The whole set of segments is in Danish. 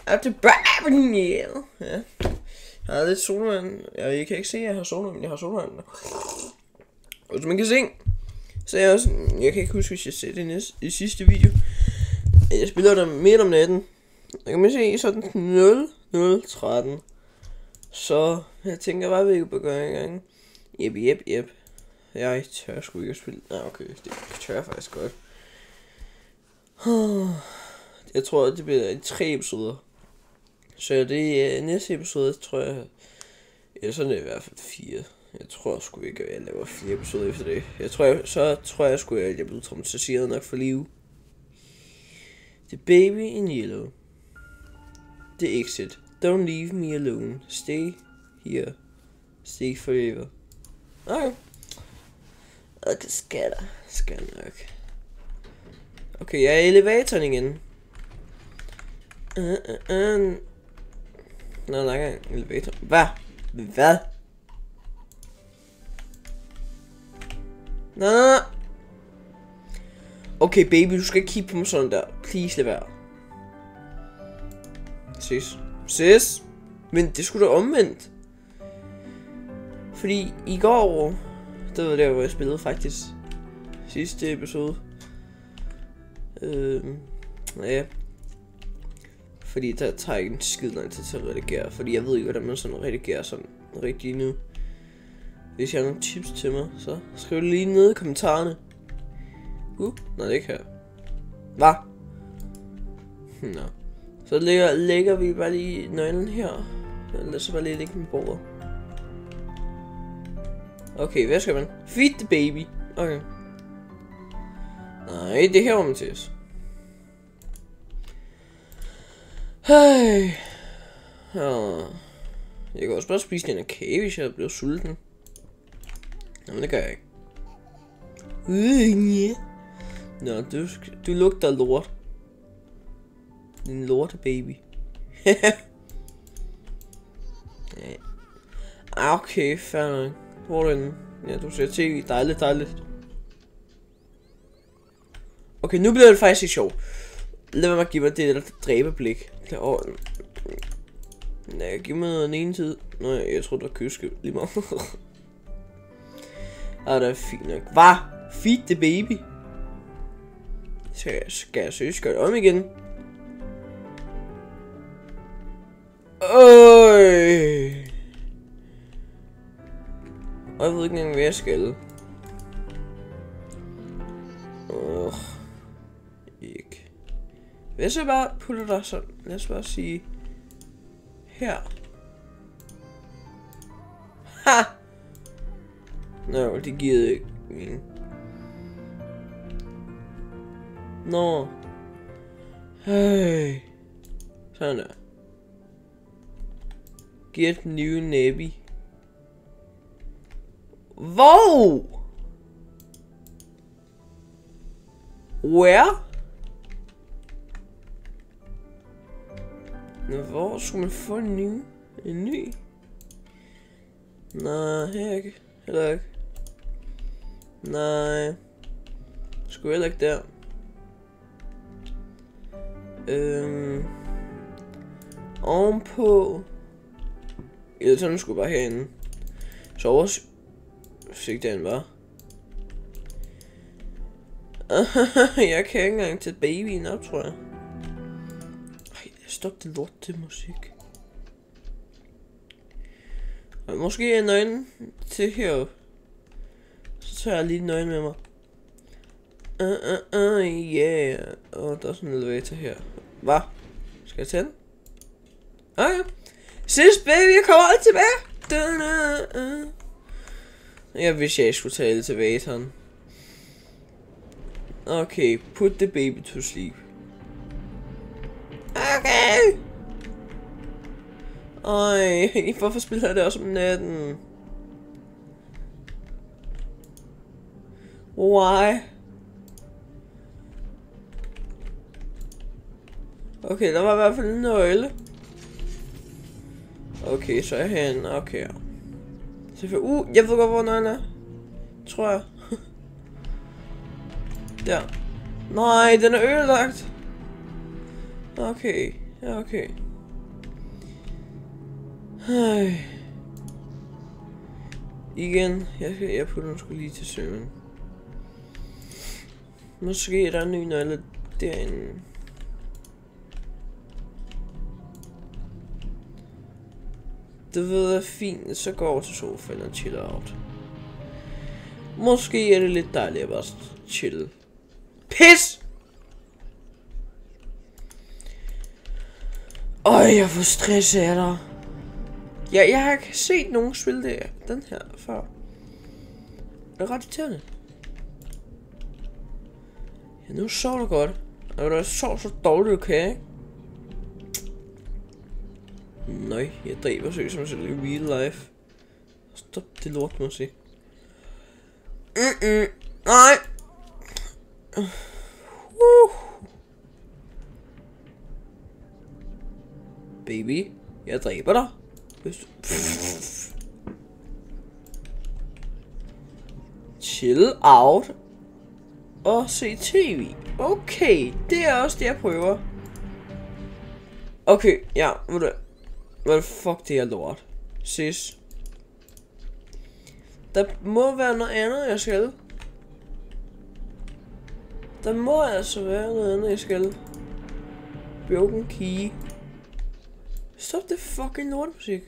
er tilbage. Ja. Jeg har lidt solvand. Jeg kan ikke se, at jeg har solvand. Jeg har solvand. Og som man kan se, så er jeg også... Jeg kan ikke huske, hvis jeg ser det i sidste video. Jeg spiller der midt om natten. Der kan man se sådan 00:13. Så jeg tænker bare, at vi kan gøre en gang. Jep. Jeg tør sgu ikke at spille. Nej, okay. Det tør jeg faktisk godt. Jeg tror, at det bliver 3 episoder. Så det er næste episode, tror jeg. Ja, sådan er det i hvert fald 4. Jeg tror sgu ikke, at jeg laver 4 episoder efter det. Så tror jeg sgu, at jeg bliver traumatiseret nok for liv. The baby in yellow. The exit. Don't leave me alone. Stay here. Stay forever. Okay. Okay, skal nok. Okay, jeg er i elevatoren igen. Nå, der er en elevator. Hvad? Nå. Okay, baby, du skal ikke kigge på mig sådan der. Please, lad være. Sis. Men det skulle da omvendt. Fordi i går, det var der, hvor jeg spillede faktisk. Sidste episode. Ja. Fordi der tager ikke en skid lang tid til at redigere. Fordi jeg ved ikke, hvordan man sådan redigerer sådan rigtig nu. Hvis jeg har nogle tips til mig, så skriv det lige nede i kommentarerne. Nej, det kan jeg. Hvad? Nå. Så lægger vi bare lige nøglen her. Lad os bare lige lægge den på bordet. Okay, hvad skal man? Feed the baby. Okay. Nej, det her var Mathias. Hey. Jeg kan også bare spise en kage, hvis jeg bliver sulten. Jamen, det gør jeg ikke. Yeah. Nå, du lugter lort. Din lorte baby. Okay, fair nok. Hvor er den? Ja, du ser tv. Dejligt. Okay, nu bliver det faktisk ikke sjovt. Lad mig give mig det der dræbeblik. Nej, giv mig noget den ene tid. Nå, jeg tror, der er kyske lige meget. Ah, det er fint nok. Hvad? Feed the baby? Skal jeg seriøst gøre det om igen? Og jeg ved ikke engang, hvad jeg skal. Ikke. Hvis jeg bare putter dig sådan, lad os bare sige her. Ha! Nå, det giver ikke mening. Nå. Hey. Sådan der. Get new navy. Wow! Where? Nå, hvor skulle man få en ny? Nej, heller ikke. Nej. Skulle heller ikke der. Ovenpå. Jeg tror, den skulle bare herinde. Så oversigt den var. Jeg kan ikke engang tage babyen op, tror jeg. Stop det lort til musik. Og måske er nøglen til heroppe. Så tager jeg lige nøglen med mig. Yeah. Og der er sådan en elevator her. Hvad? Skal jeg tænde? Okay. Sis baby, jeg kommer aldrig tilbage. Jeg vidste, jeg skulle tage elevatoren. Okay, put the baby to sleep. Okay. Øj, hvorfor spiller jeg det også om natten? Why? Okay, der var i hvert fald en nøgle. Okay, så er jeg herinde. Okay. Selvfølgelig. Jeg ved godt, hvor nøglen er. Tror jeg. Der. Nej, den er ødelagt. Okay. Ja, okay. Igen, jeg putter den sgu lige til søvn. Måske er der en ny nøgle derinde. Det ved jeg fint, så går jeg over til sofaen og chiller out. Måske er det lidt dejligt at bare chill. Pis! Jeg får stress af dig. Jeg har ikke set nogen spille den her før. Det er ret irriterende. Ja, nu sover du godt. Og du sover så dårligt, du kan, ikke? Nej, jeg dræber sig som selv i real life. Stop det lort musik. Nej. Baby, jeg dræber dig. Chill out. Og se tv. Okay, det er også det jeg prøver. Okay, ja, ved du hvad fuck det er lort. Sis. Der må være noget andet jeg skal. Der må altså være noget andet jeg skal. Broken key. Stop det fucking lortmusik.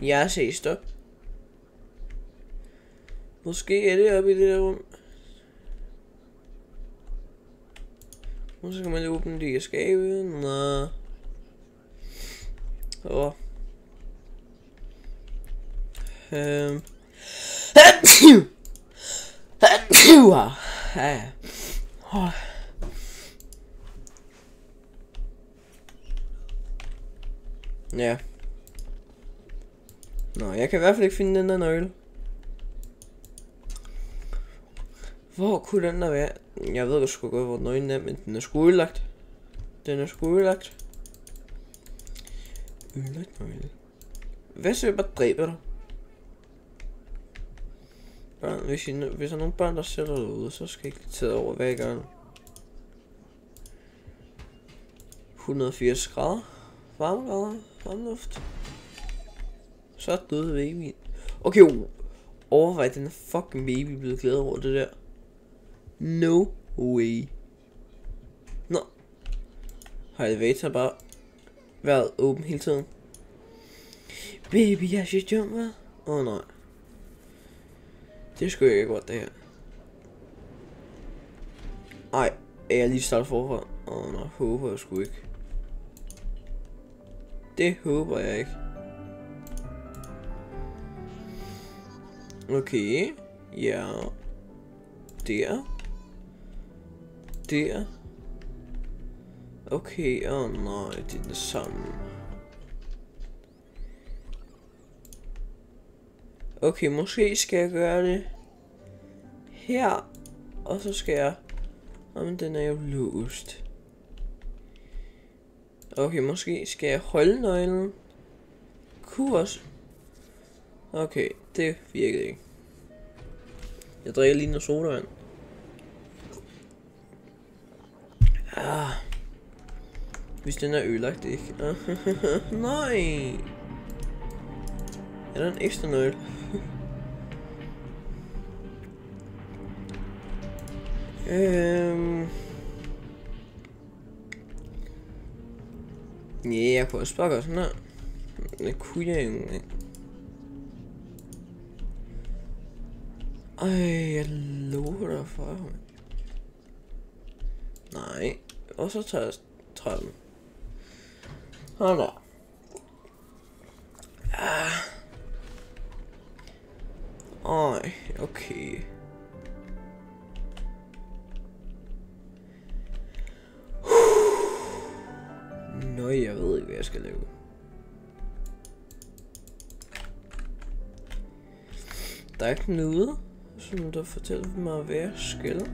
Jeg siger stop. Måske er det oppe i det der rum. Og så kan man åbne de skabe. Nå. Ja. Nå, jeg kan i hvert fald ikke finde den der nøgle. Hvor kunne den der være? Jeg ved sgu godt, hvor nøglen er, men den er sgu ødelagt. Den er sgu ødelagt. Ødelagt nøgle. Hvad så jeg bare dræber dig? Børn, hvis der er nogle børn, der sætter dig ude, så skal jeg ikke tage over hver gang. 180 grader. Varmegrader. Varmeluft. Så døde babyen. Okay, overvej, den er fucking baby blevet glædet over det der. No way. Nå. Har elevator bare været åben hele tiden? Baby, jeg shit jumper. Nej. Det skulle jeg ikke godt, det her. Ej, jeg lige startet forfra. Nej, håber jeg sgu ikke. Det håber jeg ikke. Okay. Ja. Der. Der. Okay, nej, det er det samme. Okay, måske skal jeg gøre det her. Og så skal jeg... men den er jo låst. Okay, måske skal jeg holde nøglen. Kurs. Okay, det virkede ikke. Jeg drikker lige noget sodavand. Hvis den er ødelagt, ikke? Nej. Er der en ekstra nøgle? Ja, jeg kunne også bare gøre sådan her. Det kunne jeg jo ikke. Jeg lover dig for. Nej. Og så tager jeg trappen. Hold da. Okay. Nå, jeg ved ikke, hvad jeg skal lave. Der er ikke noget, som der fortæller mig, hvad jeg skal.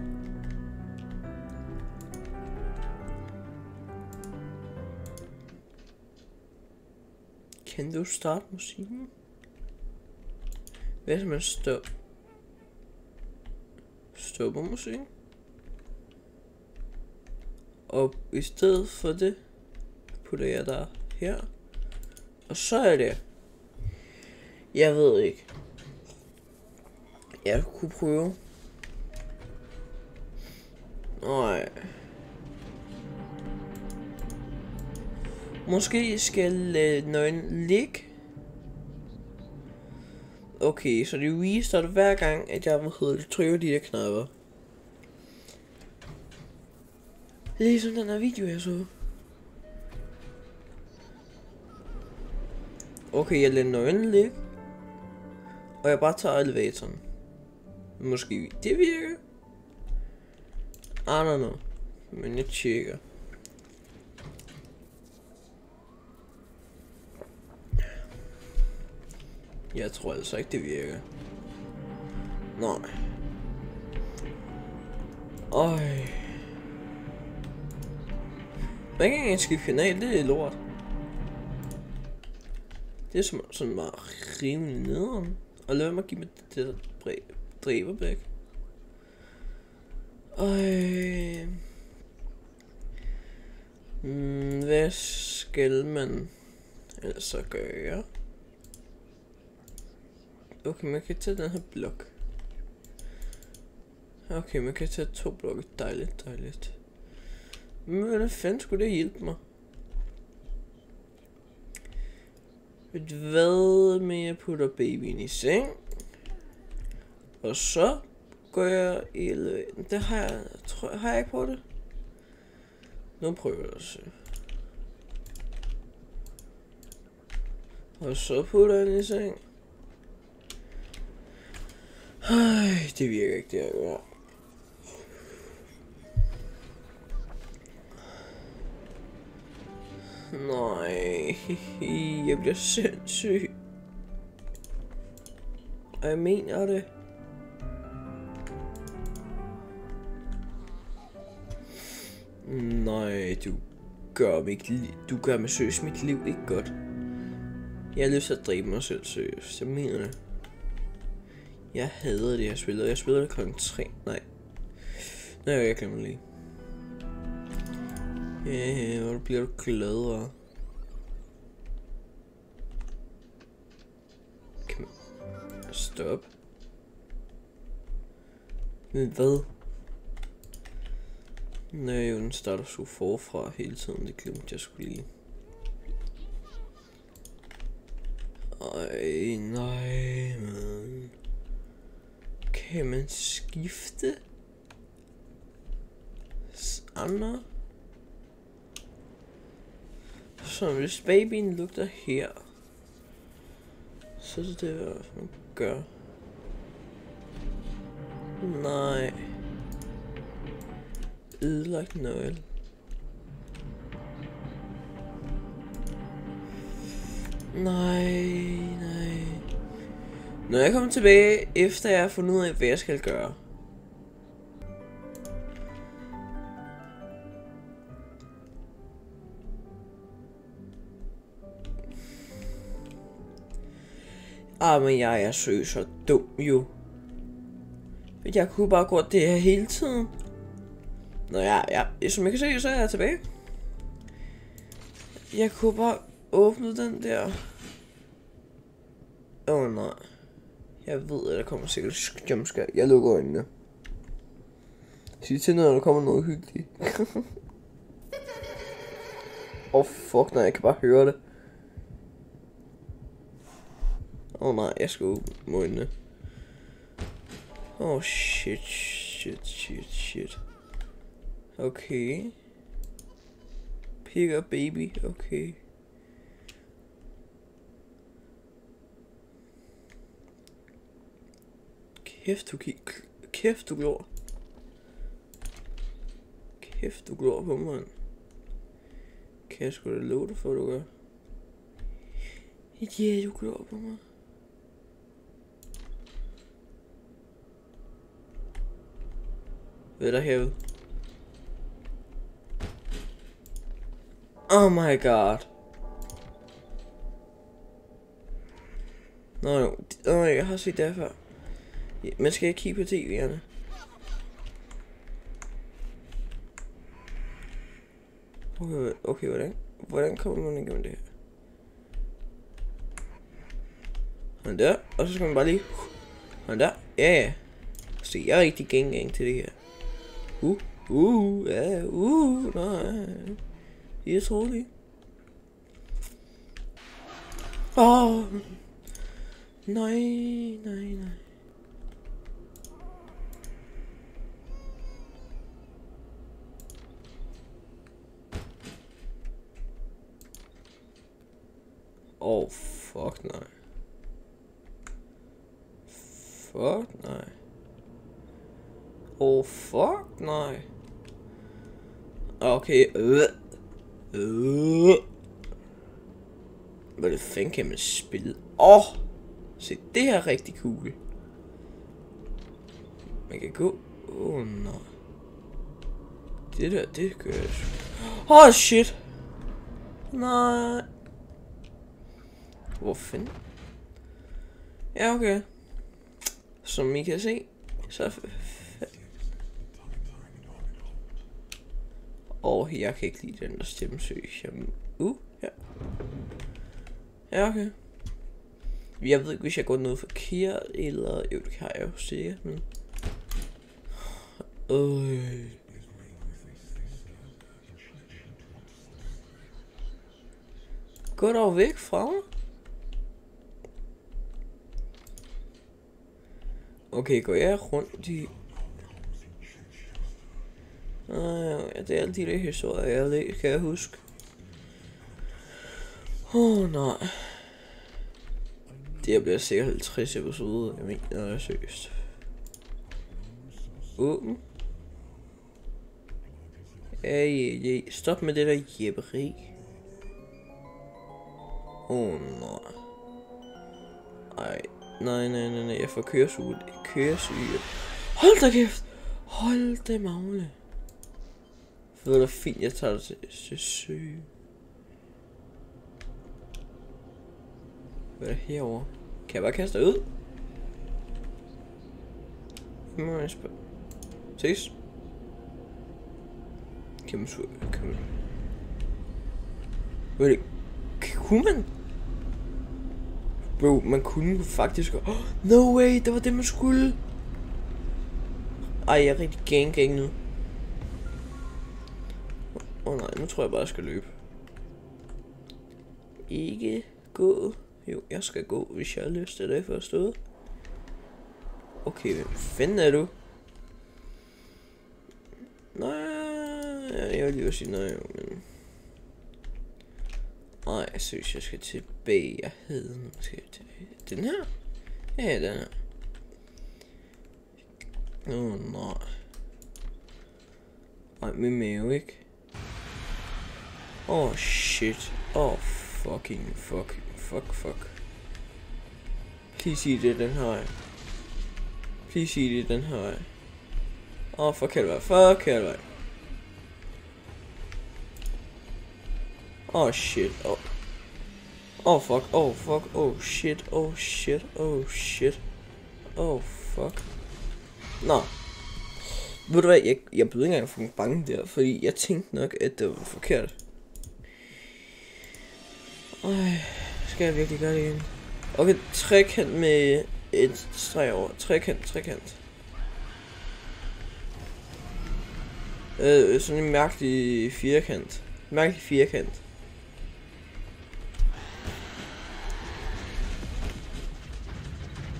Kan du starte musikken? Hvad hvis man stopper musikken? Og i stedet for det, putter jeg der her. Og så er det... Jeg ved ikke. Jeg kunne prøve. Nej. Måske skal nøglen ligge. Okay, så det restarter hver gang, at jeg trykker de der knapper. Ligesom den her video, jeg så. Okay, jeg lader nøglen ligge. Og jeg bare tager elevatoren. Måske det virker. I don't know. Men jeg tjekker. Jeg tror altså ikke det virker. Nej. Øj. Man kan ikke engang skifte kanal, det er lort. Det er sådan bare rimelig nederen. Og lad mig give mig det der dræberbæk. Hvad skal man altså gøre? Okay, man kan tage den her blok. Okay, man kan tage 2 blokke. Dejligt, dejligt. Men hvordan fanden skulle det hjælpe mig? Hvad med jeg putter babyen i seng? Og så går jeg i elevatoren. Det har jeg, har jeg ikke på det? Nu prøver jeg at se. Og så putter jeg den i seng. Det virker ikke, det jeg gør. Nej, jeg bliver sindssyg. Og jeg mener det. Nej, du gør mig seriøst mit liv ikke godt. Jeg har lyst til at dræbe mig selv seriøst, jeg mener det. Jeg hader det, jeg spiller. Jeg spiller det klokken 3. Nej, jeg glemmer lige. Ja, hvor bliver du gladere. Stop. Men hvad? Nej, den starter så forfra hele tiden. Det glemte jeg skulle lige. Ej, nej, man. Kan man skifte? Andre? Så hvis babyen lugter her, så er det hvad man gør. Nej. Ødelagt nøgle. Nej. Når jeg kommer tilbage, efter jeg har fundet ud af, hvad jeg skal gøre. Men jeg er så dum jo. Jeg kunne bare gå det her hele tiden. Nå ja, som jeg kan se, så er jeg tilbage. Jeg kunne bare åbne den der. Nej. Jeg ved, at der kommer sikkert jumpscare. Jeg lukker øjnene. Sig til, når der kommer noget hyggeligt. Fuck, nej, jeg kan bare høre det. Nej, jeg skal åbne øjnene. Shit. Okay. Pick up baby, okay. Kæft, du glor. Kæft, du glor på mig. Kan jeg sgu da love dig for, du gør? Ja, du glor på mig. Hvad er der herude? Oh my god. Nå, jeg har set det før. Man skal ikke kigge på tv'erne. Okay, hvordan kommer man igennem det her? Sådan der. Og så skal man bare lige... Sådan der. Ja, ja. Se, jeg er rigtig gang til det her. Ja, nej. Det er troligt. Nej. Fuck nej. Fuck nej. Okay. Hvad det fanden kan man spille? Se, det her er rigtig cool. Man kan gå... nej. Det der, det gør jeg. Shit. Nej. Hvor fanden? Ja, okay. Som I kan se, så... jeg kan ikke lide den der stemmesøg. Ja. Ja, okay. Jeg ved ikke, hvis jeg går noget forkert, eller... Jo, det kan jeg jo sikkert, men... Gå dog væk fra mig. Okay, går jeg rundt i... ja, det er alle de der historier, jeg læser, kan jeg huske. Nej. Det her bliver sikkert 50 episoder, jeg mener, det er seriøst. Åben. Ja. Stop med det der jæbberi. Nej, jeg får køresyge. Hold da kæft. Hold da magle. Ved du fint, jeg tager det til syge. Hvad er der herovre? Kan jeg bare kaste dig ud? Ses. Kan man... Hvad er det? Kunne man? Bro, man kunne faktisk... no way, det var det man skulle. Ej, jeg er rigtig gang nu. Nej, nu tror jeg bare, jeg skal løbe. Ikke gå. Jo, jeg skal gå, hvis jeg har lyst til det, forstået. Okay, hvem fanden er du? Nej, jeg vil lige sige nej, men... Nej, jeg synes, jeg skal tilbage. Jeg hedder den. Skal jeg tilbage? Den her? Ja, den her. Nej. Nej, min mave, ikke? Shit. Fuck. Please sig det, den her. Please sig det, den her. Fuck helvede. Shit. Fuck. Nå. Ved du hvad, jeg blev ikke engang for bange der, fordi jeg tænkte nok, at det var forkert. Skal jeg virkelig gøre det igen? Okay, trekant med et streg over. Trekant. Sådan en mærkelig firkant. Mærkelig firkant.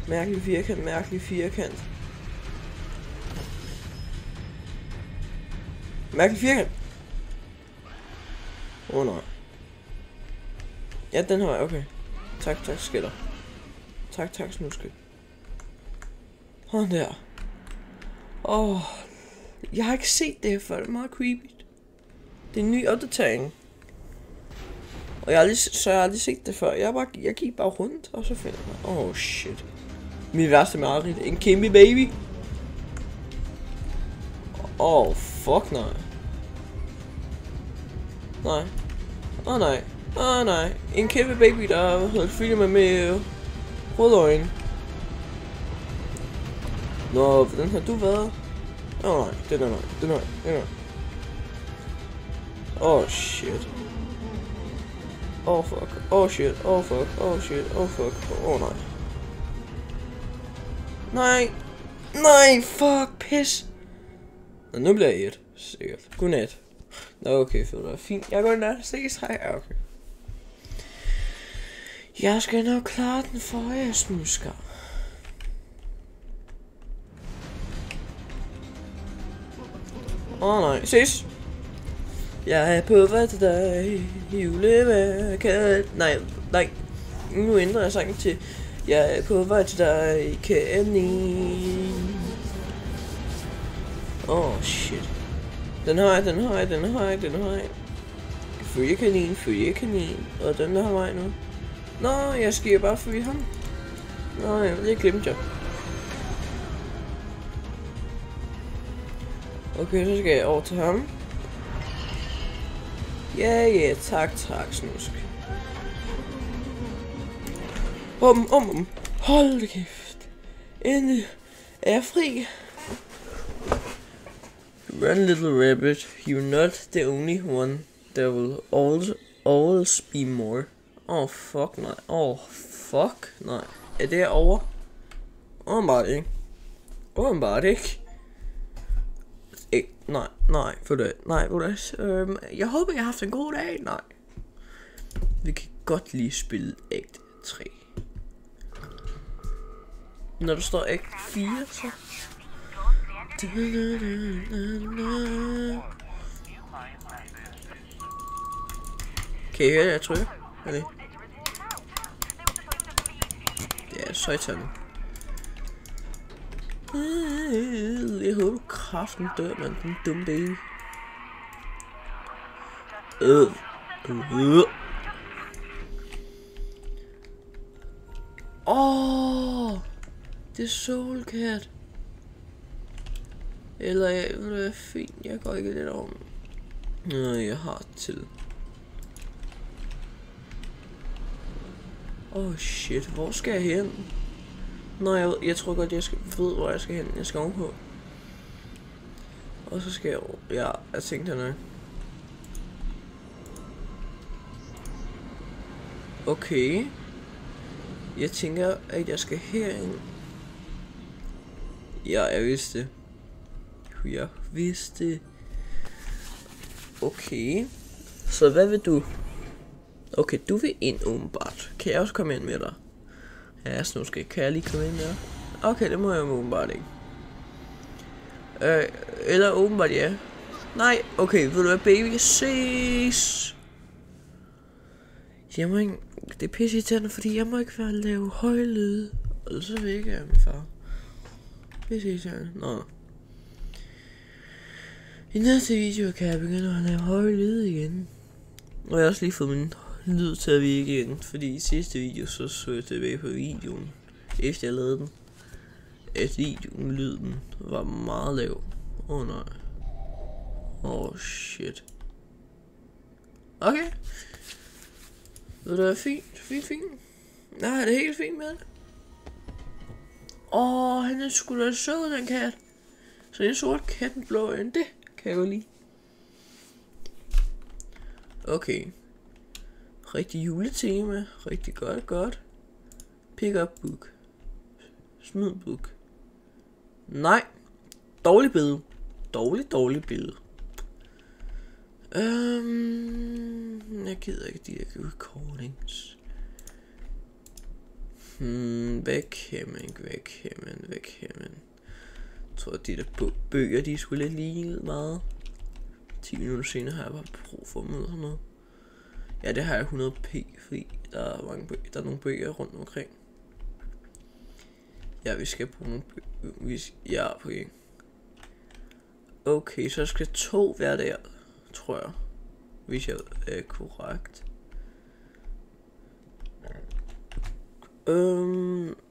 Mærkelig firkant. Nej. Ja, den har jeg, okay. Tak, skiller. Tak, snuske. Der. Jeg har ikke set det her før, det er meget creepy. Det er en ny opdatering. Og jeg har aldrig set det før. Jeg gik bare rundt, og så finder jeg... shit. Min værste mareridt. En kæmpe baby. Fuck nej. Nej. En kæmpe baby, der havde filmet med røde øjne. Nå, hvordan har du været? Nej, den er shit. Fuck. Shit. Fuck. Nej. Nej. Nej, fuck, pis. Nå, nu bliver jeg et. Sikkert. Godnat. Nå, okay, for det er fint. Jeg går ind der. Ses, hej. Ja, okay. Jeg skal nok klare den for jer, snusker. Nej, ses. Jeg er på vej til dig, juleværket. Nej. Nu ændrer jeg sangen til jeg er på vej til dig, kanin. Shit. Den har jeg. Følge kanin. Og den der har vej nu. Nå, jeg skal bare følge ham. Nå, det glemte jeg. Okay, så skal jeg over til ham. Ja, tak, snusk. Hold kæft. Endelig er jeg fri. Run, little rabbit. You're not the only one. There will always be more. Fuck, nej. Fuck, nej. Er det over? Åbenbart ikke. Nej, for det. Jeg håber, jeg har haft en god dag. Nej. Vi kan godt lige spille Act 3. Når der står Act 4, så... Kan I høre det, jeg trykker? Okay. Det er søjtanden. Jeg håber kraften dør, man. Den dumme baby. Det er Soul Cat. Eller det er fint. Jeg går ikke lidt om. Jeg har til. Shit, hvor skal jeg hen? Nej, jeg tror godt, jeg ved, hvor jeg skal hen. Jeg skal ovenpå. Og så skal jeg... Ja, jeg tænkte nok. Okay. Jeg tænker, at jeg skal herind. Ja, jeg vidste det. Okay. Så hvad vil du? Okay, du vil ind åbenbart. Kan jeg også komme ind med dig? Ja, snuske. Kan jeg lige komme ind der? Okay, det må jeg åbenbart ikke. Eller åbenbart ja. Nej, okay, ved du hvad, baby? Ses! Jeg må ikke... Det er pisseirriterende, fordi jeg må ikke være lave høje lyde. Og så vækker jeg min far. Pisseirriterende. Nå. I næste video kan jeg begynde at lave høje lyde igen. Og jeg har også lige fået min lyd til at virke igen. Fordi i sidste video, så jeg tilbage på videoen. Efter jeg lavede den. At videoen, lyden var meget lav. Nej. Shit. Okay. Det er fint. Nej, det er helt fint med det. Han er sgu da sød, den kat. Så en sort kat med blå øjne, det kan jeg jo lide. Okay. Rigtig juletema. Rigtig godt. Pick up book. Smid book. Nej. Dårlig billede. Dårlig billede. Jeg gider ikke de der recordings. Hvad kan man? Jeg tror at de der bøger, de skulle lidt lige meget. 10 minutter senere har jeg bare brug for at møde sådan noget. Ja, det har jeg 100p, fordi der er mange bøger, der er nogle bøger rundt omkring. Ja, vi skal bruge nogle bøger. Ja, på en. Okay, så skal 2 være der, tror jeg. Hvis jeg er korrekt.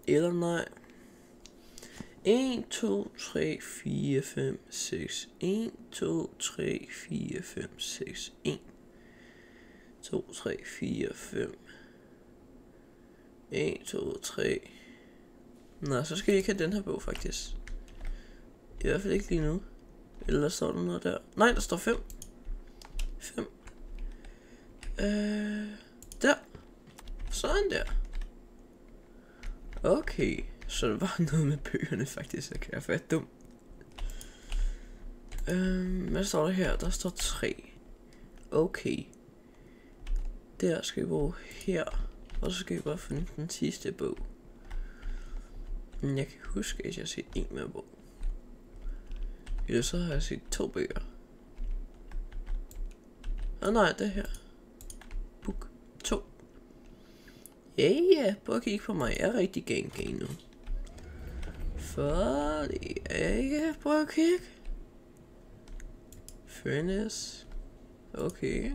Eller nej. 1, 2, 3, 4, 5, 6. 1, 2, 3, 4, 5, 6. 1, 2, 3, 4, 5. 1, 2, 3. Nå, så skal vi ikke have den her bog, faktisk. I hvert fald ikke lige nu. Eller står der noget der? Nej, der står 5. 5. Der. Sådan der. Okay. Så det var noget med bøgerne faktisk, jeg kan være dum. Hvad står der her? Der står 3. Okay. Der skal vi gå her. Og så skal vi bare finde den sidste bog. Men jeg kan huske, at jeg har set en mere bog. Eller så har jeg set 2 bøger. Nej, det her. Book 2. Ja, prøv at kigge på mig. Jeg er rigtig gang nu. Fordi jeg prøv at kigge. Furnace. Okay.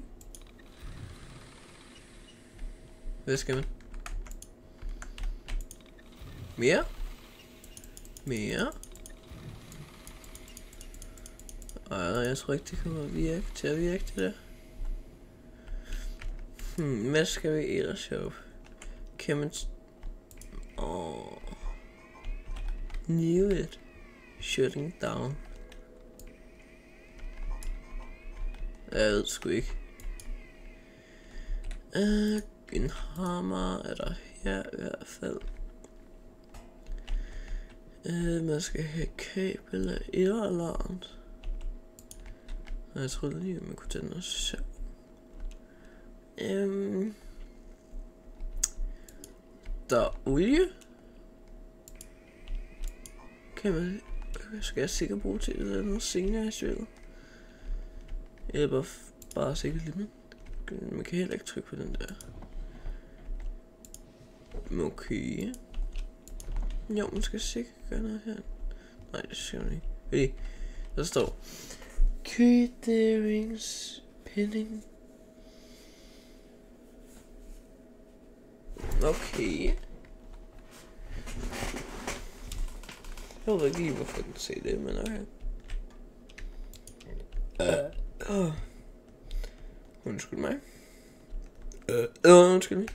Hvad skal man? Mere? Mere? Jeg tror ikke det kommer til at virke det der. Hvad skal vi ellers have? Kan man... Knew it. Shutting down. Jeg ved sgu ikke. En hammer er der her i hvert fald. Man skal have kabel eller et eller andet. Jeg troede lige, at man kunne tage noget selv. Der er olie. Kan man... Skal jeg sikkert bruge til det eller noget senere i spillet? Eller bare sikkert lidt. Man kan heller ikke trykke på den der. Okay. Jo, man skal sikkert gøre noget her. Nej, det skal man ikke. Fordi der står Caterings Pinning. Okay. Jeg ved ikke lige, hvorfor jeg kan se det, men okay. Undskyld mig. Undskyld mig.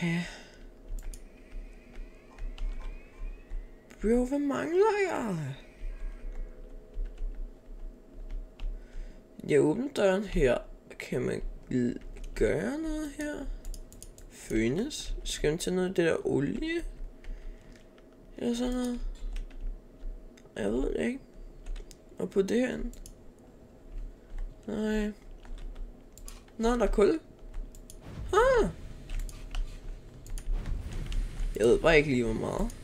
Ja. Bro, hvad mangler jeg? Jeg åbner døren her. Kan man gøre noget her? Fønes? Skal man tage noget af det der olie? Eller sådan noget? Jeg ved det ikke. Og på det her. Nej. Nå, der er kul. Jeg ved bare ikke lige hvor meget.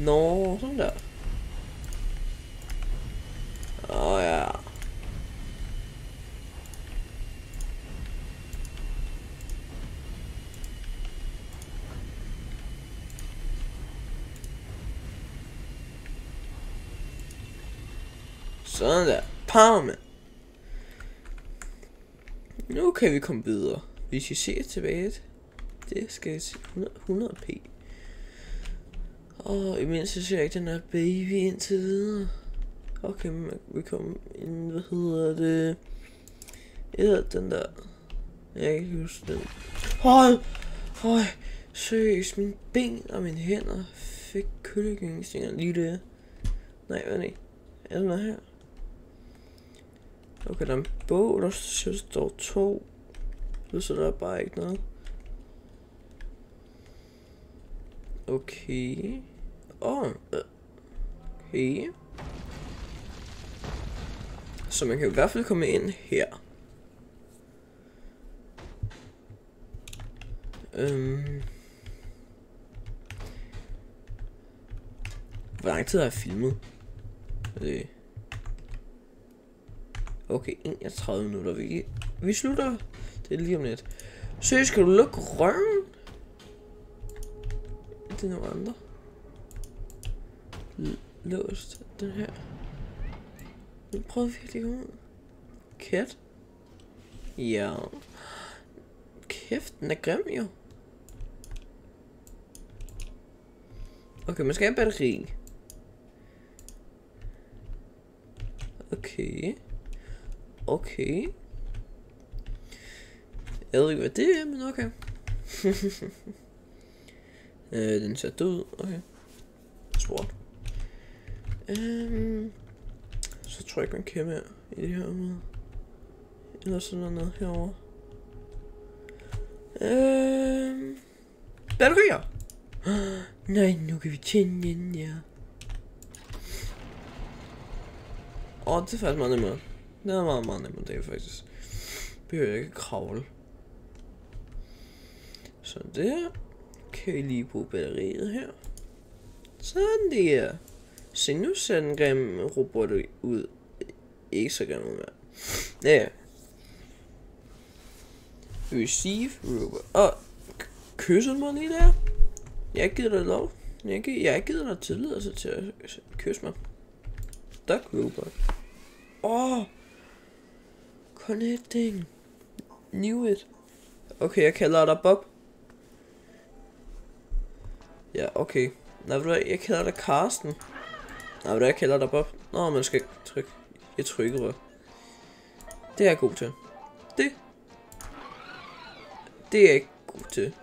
Nå, sådan der. Ja. Sådan der. Power, man. Nu kan vi komme videre. Hvis I ser tilbage, det skal jeg se 100p. Og imens så ser jeg ikke den her baby indtil videre. Okay, vi kommer ind, hvad hedder det? Den der. Jeg kan ikke huske den. Høj, seriøst, mine ben og mine hænder fik køllegængesninger lige der. Nej, hvad er det? Er der noget her? Okay, der er en bog, der står 2. Så der er bare ikke noget. Okay. Okay. Så man kan i hvert fald komme ind her. Hvor lang tid har jeg filmet? Okay, 31 minutter. Vi slutter. Det er lige om lidt. Så skal du lukke røven? Det er nogle andre. Låst. Den her. Nu prøver vi virkelig ud. Kat. Ja. Kæft, den er grim jo. Okay, man skal have batteri. Okay. Okay. Jeg ved ikke, hvad det er, men okay. Den ser død ud. Okay. Sport. Så tror jeg ikke, man kan mere i det her område. Eller sådan noget herovre. Batterier. Nej, nu kan vi tjene den, ja. Det er faktisk meget nemmere. Det er meget nemmere, det er faktisk. Behøver jeg ikke kravle. Så der. Kan vi lige bruge batteriet her. Sådan der. Se, nu ser den grimme robot ud. Ikke så grimme mere. Ja. Receive robot. Kysser mig lige der. Jeg giver dig lov. Jeg giver dig tilladelse til at kysse mig. Duck robot. Connecting. Knew it. Okay, jeg kalder dig Bob. Ja, okay. Nej, ved du hvad, jeg kalder dig Karsten. Nej, ved du hvad, jeg kalder dig Bob. Nå, man skal trykke. Jeg trykker. Det er jeg god til. Det er jeg ikke god til.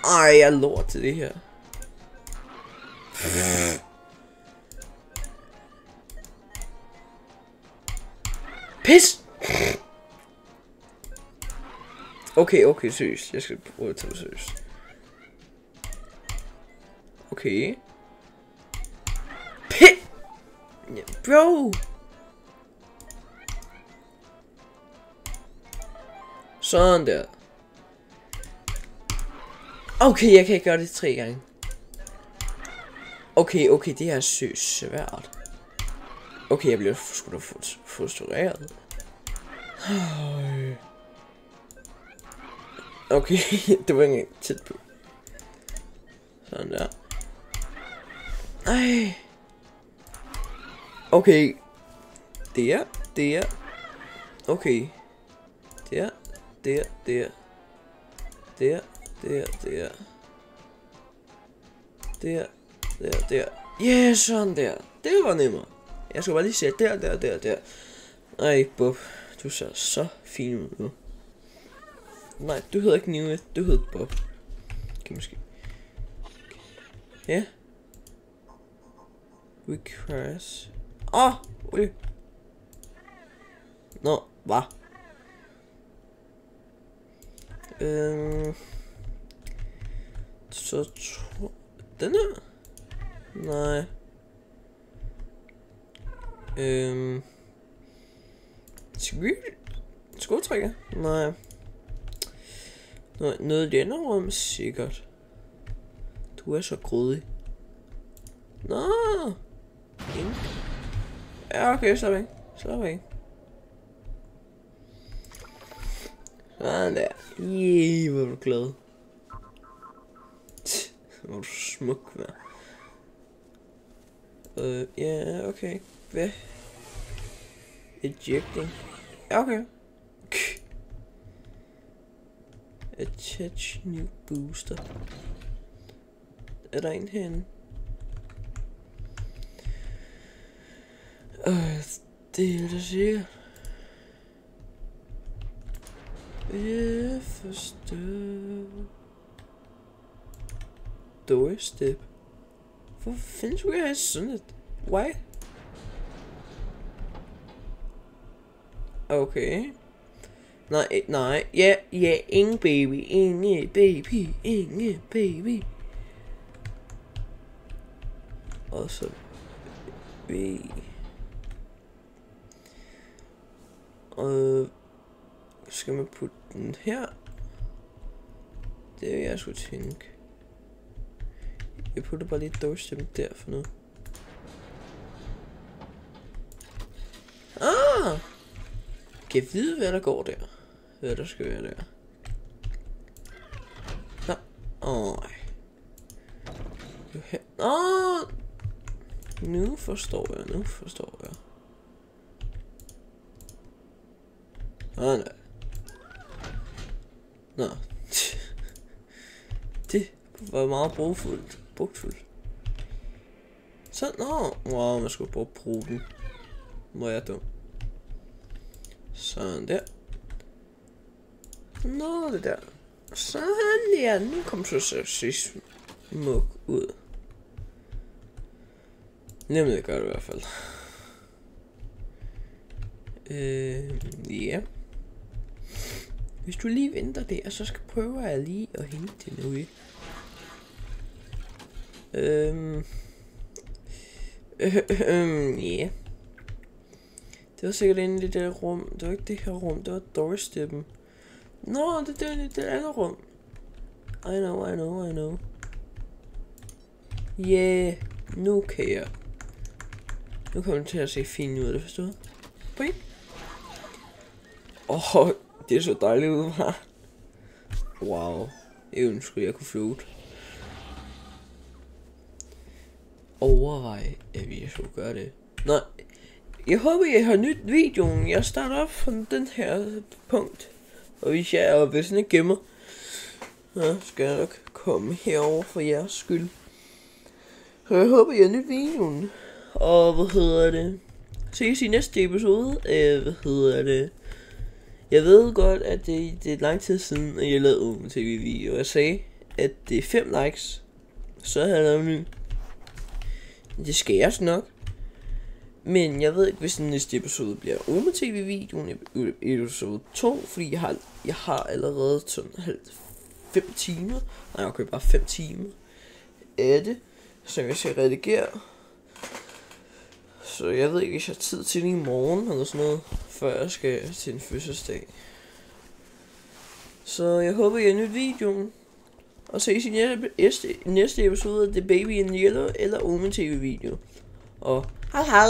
Ej, jeg er lort til det her. Pis! Okay, seriøst. Jeg skal prøve at tage det seriøst. Okay. Ja, bro! Sådan der. Okay, jeg kan ikke gøre det 3 gange. Okay, det er svært. Okay, jeg bliver sgu da frustreret. Okay, det var ikke engang tæt på. Sådan der. Ej. Okay. Det er. Okay. Det er. Ja, sådan der. Det var nemmere. Jeg skal bare lige se der. Ej, Bob. Du ser så fin ud nu. Nej, du hedder ikke Newt. Du hedder Bob. Okay, måske. Ja. We crash. Ui. Nå, hvad? Så tror... Den her? Nej. Skåltrækker? Nej. Noget i denne rum, sikkert. Du er så grådig. Nå. Ja, okay, slap af. Sådan der. Hvor er du glad. Hvor er du smuk, hva'? Ja, okay. Hvad? Ejecting. Ja, okay. Attach new booster. Er der en herinde? Det er det sikkert. Jeg forstår. Doorstep. Hvor fanden skulle jeg have sådan et? Why? Okay. Nej. Ja, ingen baby. Og så B. Og skal man putte den her? Det vil jeg skulle tænke. Jeg putter bare lige doorstep der for nu. Kan jeg vide, hvad der går der? Hvad der skal være der? Nu forstår jeg. Nej. Nå. Det var meget brugtfuldt. Så, wow, man skulle bare bruge den. Hvor er jeg dum. Sådan der. Nå, det der. Sådan der. Nu kommer du så se smuk ud. Nemlig det gør det i hvert fald. Ja. Hvis du lige venter der, så prøver jeg lige at hente det nu, ikke? Ja. Det var sikkert inde i det der rum. Det var ikke det her rum, det var doorsteppen. Nå, det er det andet rum. I know. Yeah, nu kan jeg. Nu kommer det til at se fint ud, er det forstået? Bing. Det er så dejligt ud her. Wow, jeg ønsker, jeg kunne float. Overvej, at vi skulle gøre det. Nå, jeg håber, I har nyt videoen. Jeg starter op fra den her punkt. Og hvis jeg er oppe sådan en gemmer, så skal jeg nok komme herover for jeres skyld. Så jeg håber, I har nyt videoen. Og ses i næste episode. Jeg ved godt, at det er lang tid siden, at jeg lavede Åben TV-video. Og jeg sagde, at det er 5 likes. Så havde jeg lavet en ny. Det skal jeg nok. Men jeg ved ikke, hvis den næste episode bliver Åben TV-videoen, episode 2. Fordi jeg har allerede sådan 5 timer. Nej, okay, bare 5 timer af det, som jeg skal redigere. Så jeg ved ikke, hvis jeg har tid til det i morgen eller sådan noget, før jeg skal til en fødselsdag. Så jeg håber, I har nyt videoen. Og ses i næste episode af The Baby in Yellow eller Åben TV-video. Og hej hej!